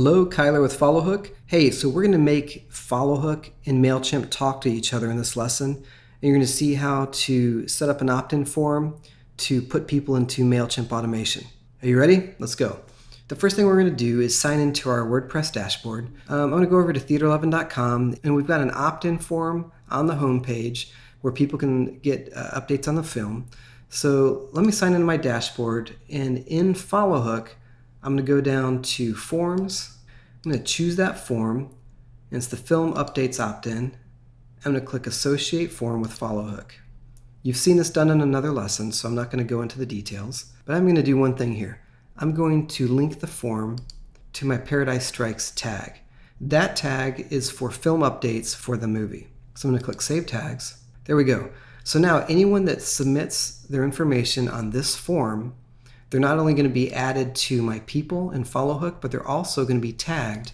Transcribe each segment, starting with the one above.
Hello, Kyler with Follow Hook. Hey, so we're going to make Follow Hook and Mailchimp talk to each other in this lesson. And you're going to see how to set up an opt-in form to put people into Mailchimp automation. Are you ready? Let's go. The first thing we're going to do is sign into our WordPress dashboard. I'm going to go over to theater11.com, and we've got an opt-in form on the home page where people can get updates on the film. So let me sign into my dashboard, and in Follow Hook, I'm going to go down to Forms. I'm going to choose that form, and it's the Film Updates opt-in. I'm going to click Associate Form with Follow Hook. You've seen this done in another lesson, so I'm not going to go into the details, but I'm going to do one thing here. I'm going to link the form to my Paradise Strikes tag. That tag is for film updates for the movie. So I'm going to click Save Tags. There we go. So now anyone that submits their information on this form, they're not only going to be added to my people in Follow Hook, but they're also going to be tagged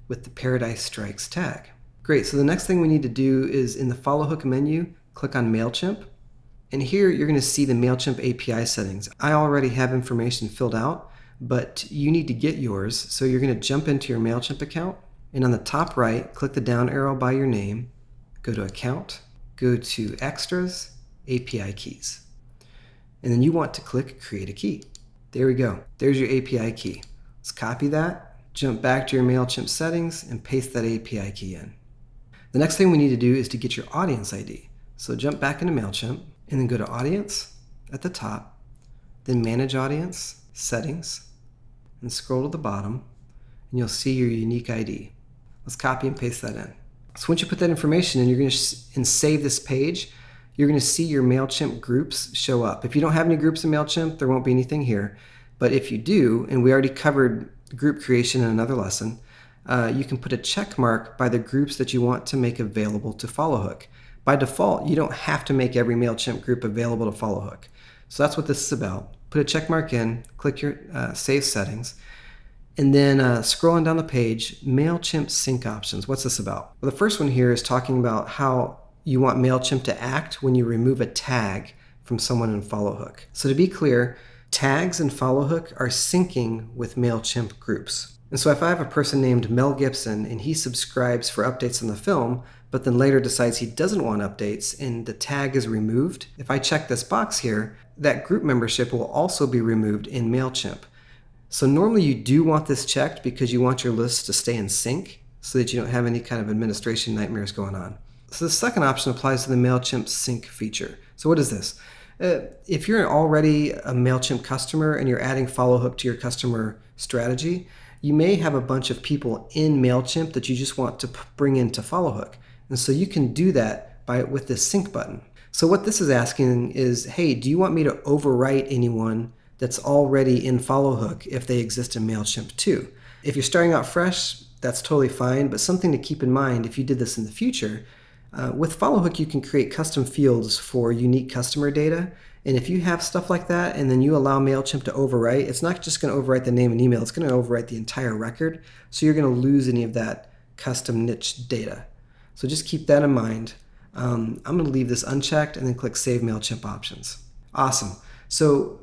with the Paradise Strikes tag. Great, so the next thing we need to do is in the Follow Hook menu, click on Mailchimp. And here you're going to see the Mailchimp API settings. I already have information filled out, but you need to get yours. So you're going to jump into your Mailchimp account, and on the top right, click the down arrow by your name, go to Account, go to Extras, API Keys. And then you want to click Create a Key. There we go. There's your API key. Let's copy that, jump back to your Mailchimp settings, and paste that API key in. The next thing we need to do is to get your audience ID. So jump back into Mailchimp, and then go to Audience at the top, then Manage Audience, Settings, and scroll to the bottom, and you'll see your unique ID. Let's copy and paste that in. So once you put that information in, you're going to save this page, you're going to see your Mailchimp groups show up. If you don't have any groups in Mailchimp, there won't be anything here. But if you do, and we already covered group creation in another lesson, you can put a check mark by the groups that you want to make available to Follow Hook. By default, you don't have to make every Mailchimp group available to Follow Hook. So that's what this is about. Put a check mark in, click your Save Settings, and then scrolling down the page, Mailchimp sync options. What's this about? Well, the first one here is talking about how you want Mailchimp to act when you remove a tag from someone in Follow Hook. So to be clear, tags in Follow Hook are syncing with Mailchimp groups. And so if I have a person named Mel Gibson and he subscribes for updates on the film, but then later decides he doesn't want updates and the tag is removed, if I check this box here, that group membership will also be removed in Mailchimp. So normally you do want this checked because you want your list to stay in sync so that you don't have any kind of administration nightmares going on. So the second option applies to the Mailchimp sync feature. So what is this? If you're already a Mailchimp customer and you're adding Follow Hook to your customer strategy, you may have a bunch of people in Mailchimp that you just want to bring into Follow Hook. And so you can do that with this sync button. So what this is asking is, hey, do you want me to overwrite anyone that's already in Follow Hook if they exist in Mailchimp too? If you're starting out fresh, that's totally fine, but something to keep in mind if you did this in the future, with Follow Hook, you can create custom fields for unique customer data. And if you have stuff like that and then you allow Mailchimp to overwrite, it's not just going to overwrite the name and email, it's going to overwrite the entire record. So you're going to lose any of that custom niche data. So just keep that in mind. I'm going to leave this unchecked and then click Save Mailchimp Options. Awesome. So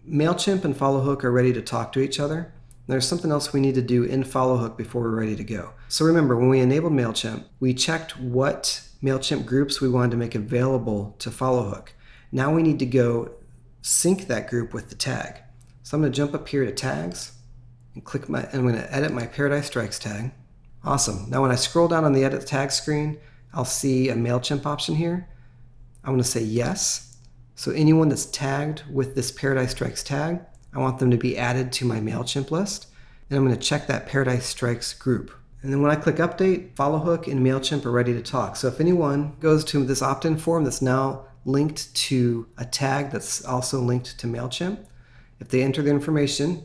Mailchimp and Follow Hook are ready to talk to each other. There's something else we need to do in Follow Hook before we're ready to go. So remember, when we enabled Mailchimp, we checked what Mailchimp groups we wanted to make available to Follow Hook. Now we need to go sync that group with the tag. So I'm going to jump up here to Tags and I'm going to edit my Paradise Strikes tag. Awesome. Now when I scroll down on the Edit Tag screen, I'll see a Mailchimp option here. I'm going to say yes. So anyone that's tagged with this Paradise Strikes tag, I want them to be added to my Mailchimp list. And I'm going to check that Paradise Strikes group. And then when I click Update, Follow Hook and Mailchimp are ready to talk. So if anyone goes to this opt-in form that's now linked to a tag that's also linked to Mailchimp, if they enter the information,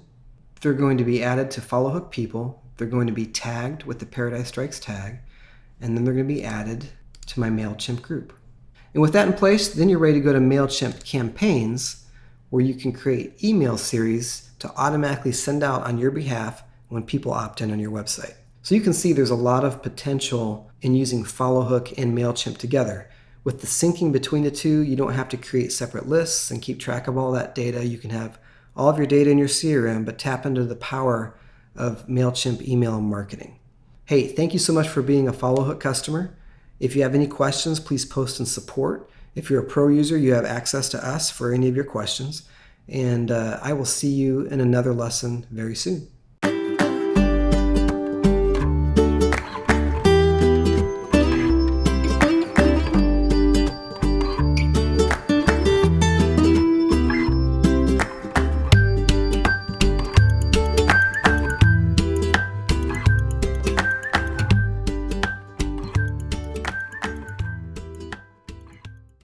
they're going to be added to Follow Hook people. They're going to be tagged with the Paradise Strikes tag, and then they're going to be added to my Mailchimp group. And with that in place, then you're ready to go to Mailchimp Campaigns, where you can create email series to automatically send out on your behalf when people opt in on your website. So you can see there's a lot of potential in using Follow Hook and Mailchimp together. With the syncing between the two, you don't have to create separate lists and keep track of all that data. You can have all of your data in your CRM, but tap into the power of Mailchimp email marketing. Hey, thank you so much for being a Follow Hook customer. If you have any questions, please post in support. If you're a pro user, you have access to us for any of your questions. And I will see you in another lesson very soon.